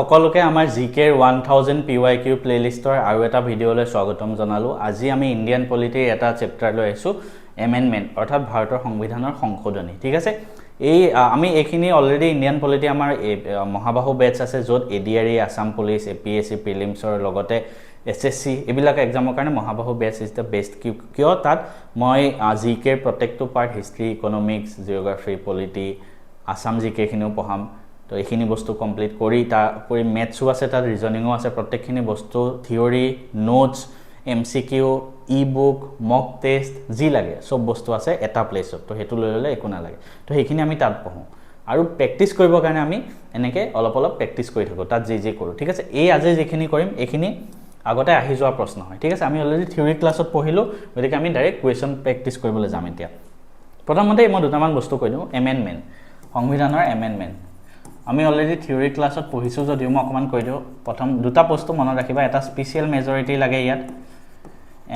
সকলোকে আমাৰ জিকেৰ 1000 PYQ প্লেলিষ্টৰ আৰু এটা ভিডিঅ'লৈ স্বাগতম জনালোঁ। আজি আমি ইণ্ডিয়ান পলিটিৰ এটা চেপ্টাৰ লৈ আহিছোঁ, এমেণ্ডমেণ্ট অৰ্থাৎ ভাৰতৰ সংবিধানৰ সংশোধনী। ঠিক আছে, আমি এইখিনি অলৰেডি ইণ্ডিয়ান পলিটি আমাৰ মহাবাহু বেটছ আছে, য'ত ADRE, আছাম পুলিচ, APSC প্ৰিলিমছৰ লগতে SSC এইবিলাক এক্সামৰ কাৰণে Mahabahu batches is the best. কিয় তাত মই জিকেৰ প্ৰত্যেকটো part history, economics, geography, polity, Assam জিকেখিনিও পঢ়াম। তো এইখিনি বস্তু কমপ্লিট কৰি তাৰোপৰি মেথছো আছে, তাত ৰিজনিঙো আছে। প্ৰত্যেকখিনি বস্তু থিয়ৰী, নোটছ, MCQ, ই-বুক, মক টেষ্ট যি লাগে চব বস্তু আছে এটা প্লেচত। তো সেইটো লৈ ল'লে একো নালাগে। তো সেইখিনি আমি তাত পঢ়োঁ আৰু প্ৰেক্টিছ কৰিবৰ কাৰণে আমি এনেকৈ অলপ অলপ প্ৰেক্টিছ কৰি থাকোঁ তাত যি কৰোঁ। ঠিক আছে, আজি যিখিনি কৰিম এইখিনি আগতে আহি যোৱা প্ৰশ্ন হয়। ঠিক আছে, আমি অলৰেডি থিয়ৰী ক্লাছত পঢ়িলোঁ, গতিকে আমি ডাইৰেক্ট কুৱেশ্যন প্ৰেক্টিছ কৰিবলৈ যাম এতিয়া। প্ৰথমতে মই দুটামান বস্তু কৈ দিওঁ। এমেণ্ডমেণ্ট, সংবিধানৰ এমেণ্ডমেণ্ট আমি অলৰেডি থিয়ৰী ক্লাছত পঢ়িছোঁ যদিও মই অকণমান কৈ দিওঁ। প্ৰথম দুটা বস্তু মনত ৰাখিবা, এটা স্পেচিয়েল মেজৰিটি লাগে ইয়াত।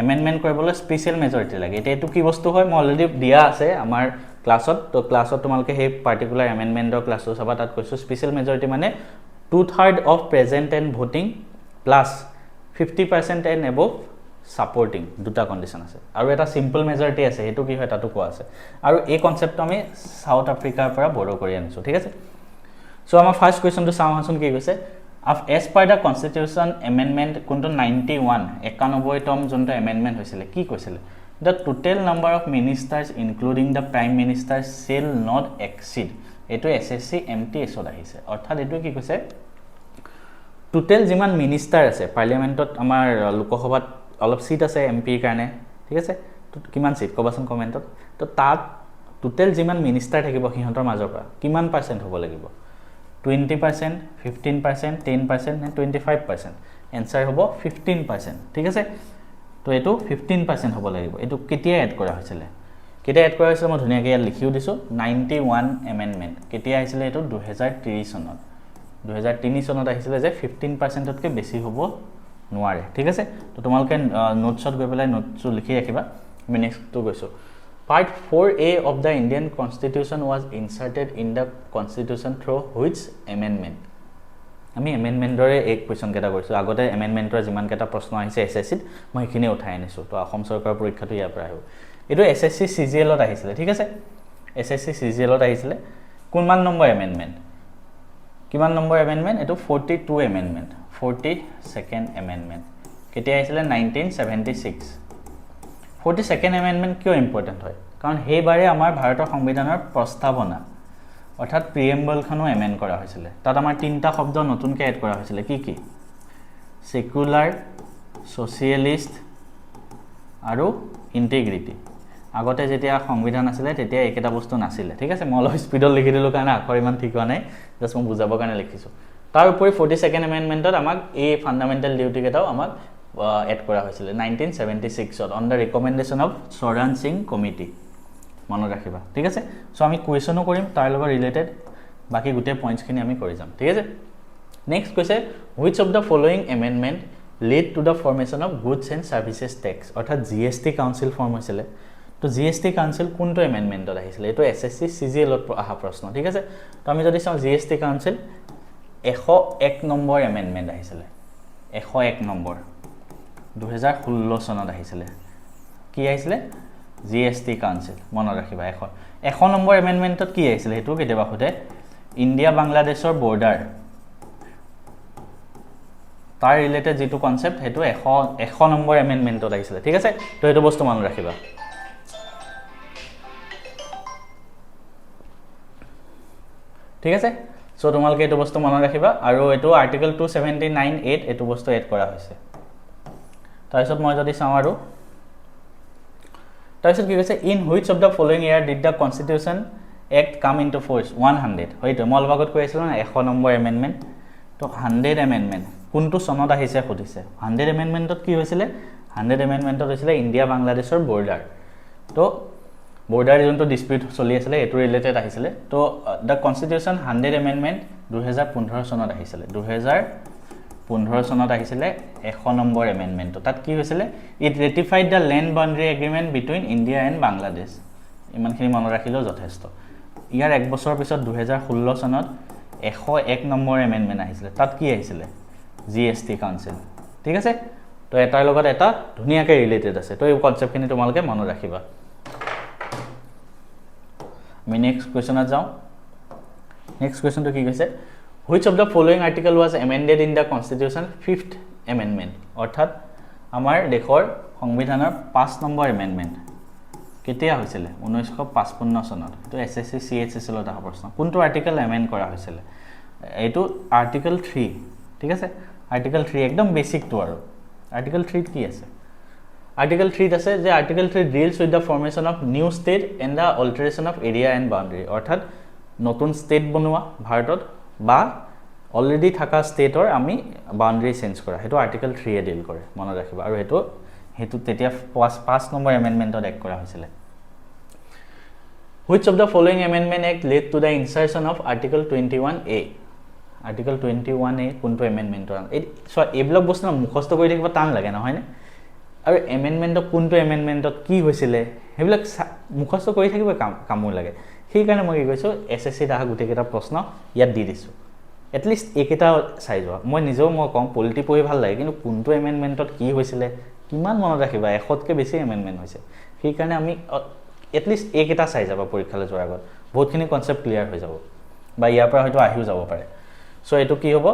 এমেণ্ডমেণ্ট কৰিবলৈ স্পেচিয়েল মেজৰিটি লাগে। এতিয়া এইটো কি বস্তু হয় মই অলৰেডি দিয়া আছে আমাৰ ক্লাছত। তো ক্লাছত তোমালোকে সেই পাৰ্টিকুলাৰ এমেণ্ডমেণ্টৰ ক্লাছটো চাবা, তাত কৈছোঁ স্পেচিয়েল মেজৰিটি মানে 2/3 of present and voting plus 50% and above supporting, দুটা কণ্ডিশ্যন আছে। আৰু এটা চিম্পল মেজৰিটি আছে, সেইটো কি হয় তাতো কোৱা আছে। আৰু এই কনচেপ্টটো আমি চাউথ আফ্ৰিকাৰ পৰা বড়ো কৰি আনিছোঁ। ঠিক আছে, চ' আমাৰ ফাৰ্ষ্ট কুৱেশ্যনটো চাওঁ আছোন কি কৈছে। As per the constitution amendment কোনটো 91তম যোনটো এমেণ্ডমেণ্ট হৈছিলে কি কৈছিলে, the total number of ministers including the prime minister shall not exceed. এইটো SSC MTSত আহিছে। অৰ্থাৎ এইটো কি কৈছে, টোটেল যিমান মিনিষ্টাৰ আছে পাৰ্লিয়ামেণ্টত, আমাৰ লোকসভাত অলপ ছিট আছে MPৰ কাৰণে। ঠিক আছে, কিমান ছিট ক'বাচোন কমেণ্টত। তো তাত টোটেল যিমান মিনিষ্টাৰ থাকিব সিহঁতৰ মাজৰ পৰা কিমান পাৰ্চেণ্ট হ'ব লাগিব, 20%, 15%, 10% নে 25%? এনচাৰ হ'ব 15%। ঠিক আছে, তো এইটো 15% হ'ব লাগিব। এইটো কেতিয়া এড কৰা হৈছিলে মই ধুনীয়াকৈ ইয়াত লিখিও দিছোঁ। 91 এমেণ্ডমেণ্ট কেতিয়া আহিছিলে, এইটো 2023 চনত। 2003 চনত আহিছিলে যে 15%তকৈ বেছি হ'ব নোৱাৰে। ঠিক আছে, তো তোমালোকে নোটছত গৈ পেলাই নোটছটো লিখি ৰাখিবা। আমি নেক্সটটো গৈছোঁ। Part 4A of the Indian Constitution was inserted in the Constitution through which amendment? আমি এমেণ্ডমেণ্টৰে এক কুৱেশ্যন কেইটা কৰিছোঁ। আগতে এমেণ্ডমেণ্টৰ যিমানকেইটা প্ৰশ্ন আহিছে SSCত মই সেইখিনি উঠাই আনিছোঁ। তো অসম চৰকাৰৰ পৰীক্ষাটো ইয়াৰ পৰা আহিব। এইটো SSC CGLত আহিছিলে। ঠিক আছে, SSC CGLত আহিছিলে। কিমান নম্বৰ এমেণ্ডমেণ্ট, কিমান নম্বৰ এমেণ্ডমেণ্ট? এইটো 42 এমেণ্ডমেণ্ট, 42nd এমেণ্ডমেণ্ট। কেতিয়া আহিছিলে? 1976। 42nd এমেণ্ডমেণ্ট কিয় ইম্পৰ্টেণ্ট হয়? কাৰণ সেইবাৰে আমাৰ ভাৰতৰ সংবিধানৰ প্ৰস্তাৱনা অৰ্থাৎ প্ৰিএম্বলখনো এমেণ্ড কৰা হৈছিলে। তাত আমাৰ 3টা শব্দ নতুনকৈ এড কৰা হৈছিলে। কি কি? ছেকুলাৰ, ছ'চিয়েলিষ্ট আৰু ইণ্টিগ্ৰিটি। আগতে যেতিয়া সংবিধান আছিলে তেতিয়া এইকেইটা বস্তু নাছিলে। ঠিক আছে, মই অলপ স্পীডত লিখি দিলোঁ কাৰণে আখৰ ইমান ঠিক হোৱা নাই, জাষ্ট মই বুজাবৰ কাৰণে লিখিছোঁ। তাৰ উপৰি 42nd এমেণ্ডমেণ্টত আমাক এই ফাণ্ডামেণ্টেল ডিউটিকেইটাও আমাক এড কৰা হৈছিলে 1976ত on the recommendation of Charan Singh committee. মনত ৰাখিবা। ঠিক আছে, চ' আমি কুৱেশ্যনো কৰিম তাৰ লগত ৰিলেটেড, বাকী গোটেই পইণ্টছখিনি আমি কৰি যাম। ঠিক আছে, নেক্সট কৈছে which of the following amendment lead to the formation of goods and services tax. অৰ্থাৎ GST কাউন্সিল ফৰ্ম হৈছিলে। তো GST কাউন্সিল কোনটো এমেণ্ডমেণ্টত আহিছিলে? এইটো SSC CGLত অহা প্ৰশ্ন। ঠিক আছে, তো আমি যদি চাওঁ GST কাউন্সিল 101 নম্বৰ এমেণ্ডমেণ্ট আহিছিলে। 101 নম্বৰ 2016 চনত আহিছিলে। কি আহিছিলে? GST council. মনত ৰাখিবা। 100 নম্বৰ এমেণ্ডমেণ্টত কি আহিছিলে সেইটো কেতিয়াবা সোধে। ইণ্ডিয়া বাংলাদেশৰ বৰ্ডাৰ, তাৰ ৰিলেটেড যিটো কনচেপ্ট সেইটো 100 নম্বৰ এমেণ্ডমেণ্টত আহিছিলে। ঠিক আছে, তো সেইটো বস্তু মনত ৰাখিবা। ঠিক আছে, চ' তোমালোকে এইটো বস্তু মনত ৰাখিবা। আৰু এইটো আৰ্টিকল 279(8) এইটো বস্তু এড কৰা হৈছে। তাৰপিছত মই যদি চাওঁ আৰু তাৰপিছত কি কৈছে, in which of the following year did the constitution act come in to force? 100। হয়তো মই অলপ আগত কৈ আছিলোঁ না 100 নম্বৰ এমেণ্ডমেণ্ট। তো 100 এমেণ্ডমেণ্ট কোনটো চনত আহিছে সুধিছে। 100 এমেণ্ডমেণ্টত কি হৈছিলে? 100 এমেণ্ডমেণ্টত হৈছিলে ইণ্ডিয়া বাংলাদেশৰ বৰ্ডাৰ। তো বৰ্ডাৰ যোনটো ডিছপিউট চলি আছিলে এইটো ৰিলেটেড আহিছিলে। তো দ্য কনষ্টিটিউশ্যন 100 এমেণ্ডমেণ্ট 2015 চনত আহিছিলে। 2015 চনত আহিছিলে 100 নম্বৰ এমেণ্ডমেণ্টটো। তাত কি হৈছিলে? It ratified the land boundary agreement between India and Bangladesh. ইমানখিনি মনত ৰাখিলেও যথেষ্ট। ইয়াৰ এক বছৰৰ পিছত 2016 চনত 101 নম্বৰ এমেণ্ডমেণ্ট আহিছিলে তাত কি আহিছিলে GST কাউন্সিল ঠিক আছে তো এটাৰ লগত এটা ধুনিয়াকৈ ৰিলেটেড আছে তো এই কনসেপ্টখিনি তোমালোকে মনত ৰাখিবা আমি নেক্সট কোৱেশ্যনত যাওঁ নেক্সট কোৱেশ্যনটো কি কৈছে which of the following article was amended in the constitution 5th amendment অৰ্থাৎ আমাৰ দেশৰ সংবিধানৰ 5 নম্বৰ এমেণ্ডমেণ্ট কেতিয়া হৈছিল 1955 চনত তো এসএসসি সিএইচএস লত অহা প্ৰশ্ন কোনটো আৰ্টিকেল এমেণ্ড কৰা হৈছিল এইটো আৰ্টিকেল 3 ঠিক আছে আৰ্টিকেল 3 একদম বেসিক তো আৰু আৰ্টিকেল 3 কি আছে আৰ্টিকেল 3 আছে যে article 3 deals with the formation of new state and the alteration of area and boundary অৰ্থাৎ নতুন ষ্টেট বনোৱা ভাৰতত বা অলৰেডি থাকা ষ্টেটৰ আমি বাউণ্ডাৰী চেঞ্জ কৰা হেতু আৰ্টিকেল 3 এ ডিল কৰে মনত ৰাখিবা আৰু হেতু তেতিয়া 5 নম্বৰ এমেণ্ডমেণ্টত এক কৰা হৈছিল which of the following amendment act led to the insertion of article 21A article 21A কোনটো এমেণ্ডমেণ্ট এই সো এইবিলাক বস্তু মুখস্থ কৰি থাকিব টান লাগে নহয় নে আৰু এমেণ্ডমেণ্ট কোনটো এমেণ্ডমেণ্টত কি হৈছিল হেবিলাক মুখস্থ কৰি থাকিব কামো লাগে সেই কাৰণে মই কি কৈছো এসএসসি দাহ গুটে কেটা প্ৰশ্ন ইয়াত দি দিছো at least একেটা চাই যোৱা মই নিজেও মই কম পলিটি পঢ়ি ভাল লাগে কিন্তু কোনটো এমেণ্ডমেণ্টত কি হৈছিল কিমান মনত ৰাখিবা এখতকে বেছি এমেণ্ডমেণ্ট হৈছে সেই কাৰণে আমি at least একেটা চাই যাবা পৰীক্ষালৈ যোৱাৰ আগত বহুতখিনি কনসেপ্ট ক্লিয়াৰ হৈ যাব বা ইয়াৰ পৰা হয়তো আহিও যাব পাৰে সো এটো কি হ'ব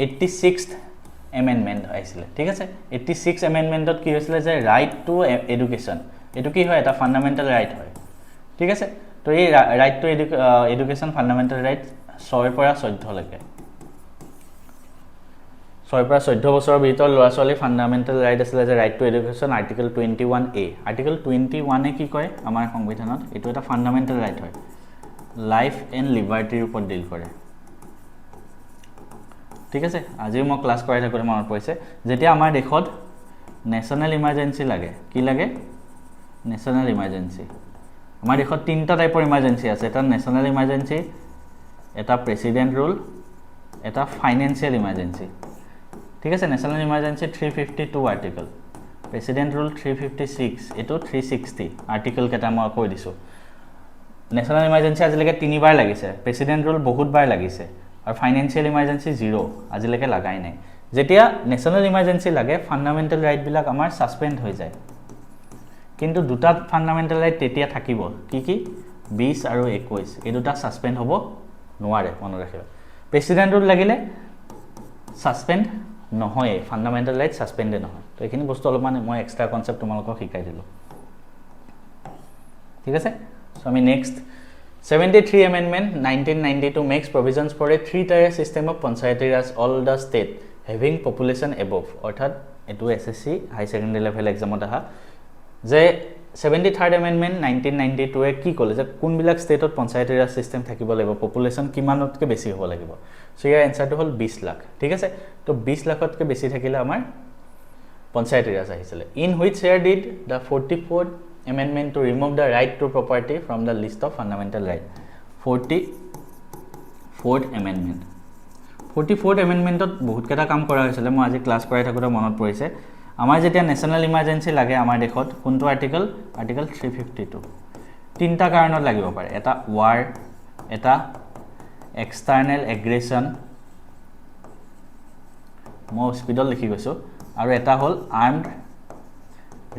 86th amendment আহিছিল ঠিক আছে 86 amendmentত কি হৈছিল যে রাইট টু এডুকেশন এটো কি হয় এটা ফান্ডামেন্টাল রাইট হয় ঠিক আছে তো এই right two education fundamental right 6 পৰা 14 লৈকে 6 পৰা 14 বছৰৰ ভিতৰত ল'ৰা ছোৱালী ফান্ডামেন্টাল ৰাইট আছিল যে right to education article 21A article 21 এ কি কয় আমাৰ সংবিধানত এটো এটা ফান্ডামেন্টাল ৰাইট হয় লাইফ এণ্ড লিবাৰ্টিৰ ওপৰত ডিল কৰে ঠিক আছে আজি মই ক্লাস কৰাই থাকোতে মনত পৰিছে যেতিয়া আমাৰ দেশত ন্যাশনাল ইমাৰ্জেন্সি লাগে কি লাগে ন্যাশনাল ইমাৰ্জেন্সি আমাৰ দেশত তিনটা টাইপৰ ইমাৰ্জেন্সি আছে এটা ন্যাশনাল ইমাৰ্জেন্সি এটা প্ৰেসিডেন্ট ৰুল এটা ফাইনান্সিয়াল ইমাৰ্জেন্সি ঠিক আছে national emergency 352 article president rule 356 এটো 360 আৰ্টিকেল কেটা মই কৈ দিছো ন্যাশনাল ইমাৰ্জেন্সি আজিলৈকে তিনিবাৰ লাগিছে প্ৰেসিডেন্ট ৰুল বহুতবাৰ লাগিছে আৰু ফাইনান্সিয়াল ইমাৰ্জেন্সি 0 আজিলৈকে লাগাই নাই যেতিয়া ন্যাশনাল ইমাৰ্জেন্সি লাগে ফান্ডামেন্টাল ৰাইট বিলাক আমাৰ সাসপেন্ড হৈ যায় কিন্তু দুটা ফান্ডামেন্টাল ৰাইট তেতিয়া থাকিব কি কি 20 আৰু 21 এই দুটা সাসপেন্ড হ'ব নোৱাৰে মনত ৰাখিবা প্ৰেসিডেন্ট ৰুল লাগিলে সাসপেন্ড নহয় ফান্ডামেন্টাল ৰাইট সাসপেন্ডে নহয় তো এইখিনি বস্তু অলপমান মই এক্সট্ৰা কনসেপ্ট তোমালোকক শিকাই দিলো ঠিক আছে সো আমি next 73 amendment 1992 makes provisions for a three-tier system of panchayati raj all the state having population above অৰ্থাৎ এটো এসএসসি হাই সেকেন্ডাৰী লেভেল এক্সামত আহা যে 73rd amendment 1992 এ কি ক'লে যে কোনবিলাক ষ্টেটত পঞ্চায়তী ৰাজ সিস্টেম থাকিব লাগিব পপুলেশন কিমানতকৈ বেছি হ'ব লাগিব সো ইয়াৰ এনসাৰটো হ'ল 20 লাখ ঠিক আছে তো 20 লাখতকৈ বেছি থাকিলে আমাৰ পঞ্চায়তী ৰাজ আহিছিল in which year did the 44th amendment to remove the right to property from the list of fundamental right 44th amendment 44th amendment ত বহুত কেটা কাম কৰা হৈছিল মই আজি ক্লাস কৰাই থাকোতে মনত পৰিছে আমাৰ যেতিয়া ন্যাশনাল ইমাৰ্জেন্সি লাগে আমাৰ দেশত কোনটো আৰ্টিকেল আৰ্টিকেল 352 তিনটা কাৰণত লাগিব পাৰে এটা ওয়াৰ এটা এক্সটাৰ্নাল এগ্ৰেছন মই স্পিডত লিখি গৈছো আৰু এটা হ'ল আৰ্মড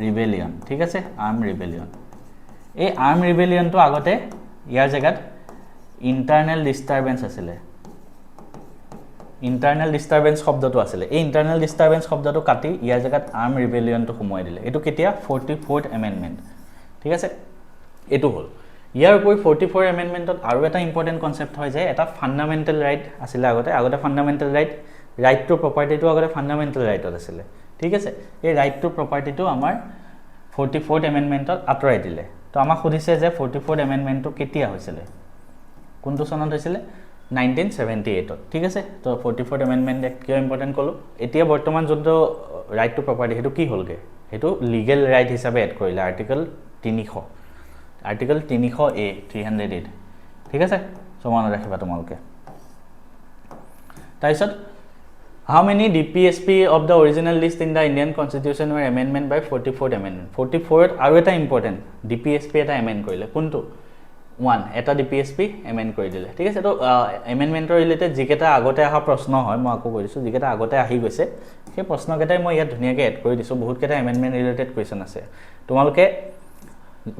ৰিবেলিয়ন ঠিক আছে আৰ্ম ৰিবেলিয়ন এই আৰ্ম ৰিবেলিয়নটো আগতে ইয়াৰ জায়গাত ইন্টাৰনাল ডিস্টাৰবেন্স আছিল ইন্টাৰনাল ডিস্টাৰবেন্স শব্দটো আছিল এই ইন্টাৰনাল ডিস্টাৰবেন্স শব্দটো কাটি ইয়াৰ জায়গাত আৰ্ম ৰিবেলিয়নটো সোমাই দিলে এটো কেতিয়া 44th amendment ঠিক আছে এটো হ'ল ইয়াৰ উপৰি 44th amendmentত আৰু এটা ইম্পৰ্টেন্ট কনসেপ্ট হয় যে এটা ফান্ডামেন্টাল ৰাইট আছিল আগতে ফান্ডামেন্টাল ৰাইট টু প্ৰপাৰ্টিটো আগতে ফান্ডামেন্টাল ৰাইটত আছিল ঠিক আছে এই ৰাইট টু প্ৰপাৰ্টিটো আমাৰ 44th amendmentত আতৰাই দিলে তো আমাক খুদিছে যে 44th amendmentটো কেতিয়া হৈছিল কোনটো সনত হৈছিল 1978 ঠিক আছে তো 44th amendment কিয় ইম্পৰ্টেন্ট কলো এতিয়া বৰ্তমান যোনটো ৰাইট টু প্ৰপাৰ্টি হেতু কি হ'লগে হেতু লিগ্যাল ৰাইট হিচাপে এড কৰিলে আৰ্টিকেল 300 আৰ্টিকেল 300A 308 ঠিক আছে সো মনত ৰাখিবা তোমালোকে তাৰপিছত how many DPSP of the original list in the Indian constitution were amendment by 44th amendment 44th আৰু এটা ইম্পৰ্টেন্ট DPSP এটা amend কৰিলে কোনটো 1 এটা ডিপিএছপি এমেণ্ড কৰি দিলে ঠিক আছে তো এমেণ্ডমেণ্টৰ ৰিলেটেড যিকেইটা আগতে অহা প্ৰশ্ন হয় মই আকৌ কৈ দিছোঁ যিকেইটা আগতে আহি গৈছে সেই প্ৰশ্নকেইটাই মই ইয়াত ধুনীয়াকৈ এড কৰি দিছোঁ বহুতকেইটা এমেণ্ডমেণ্ট ৰিলেটেড কুৱেশ্যন আছে তোমালোকে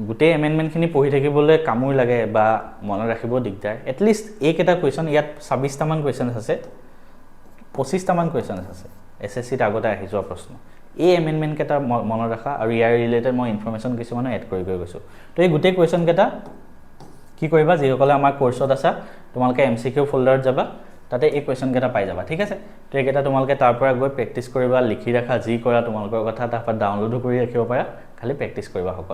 গোটেই এমেণ্ডমেণ্টখিনি পঢ়ি থাকিবলৈ কামোৰ লাগে বা মনত ৰাখিব দিগদাৰ এটলিষ্ট এইকেইটা কুৱেশ্যন ইয়াত 26টামান কুৱেশ্যন আছে 25টামান কুৱেশ্যন আছে এছএছচিত আগতে আহি যোৱা প্ৰশ্ন এই এমেণ্ডমেণ্টকেইটা মনত ৰাখা আৰু ইয়াৰ ৰিলেটেড মই ইনফৰমেশ্যন কিছুমানো এড কৰি গৈছোঁ তো এই গোটেই কুৱেশ্যনকেইটা কি কৰিবা যিসকলে আমাৰ কোৰ্চত আছা তোমালোকে এমচিকিউ ফোল্ডাৰত যাবা তাতে এই কুৱেশ্যনকেইটা পাই যাবা ঠিক আছে তো এইকেইটা তোমালোকে তাৰ পৰা গৈ প্ৰেক্টিছ কৰিবা লিখি ৰাখা যি কৰা তোমালোকৰ কথা তাৰপৰা ডাউনলোডো কৰি ৰাখিব পাৰা খালি প্ৰেক্টিছ কৰিবা সকলো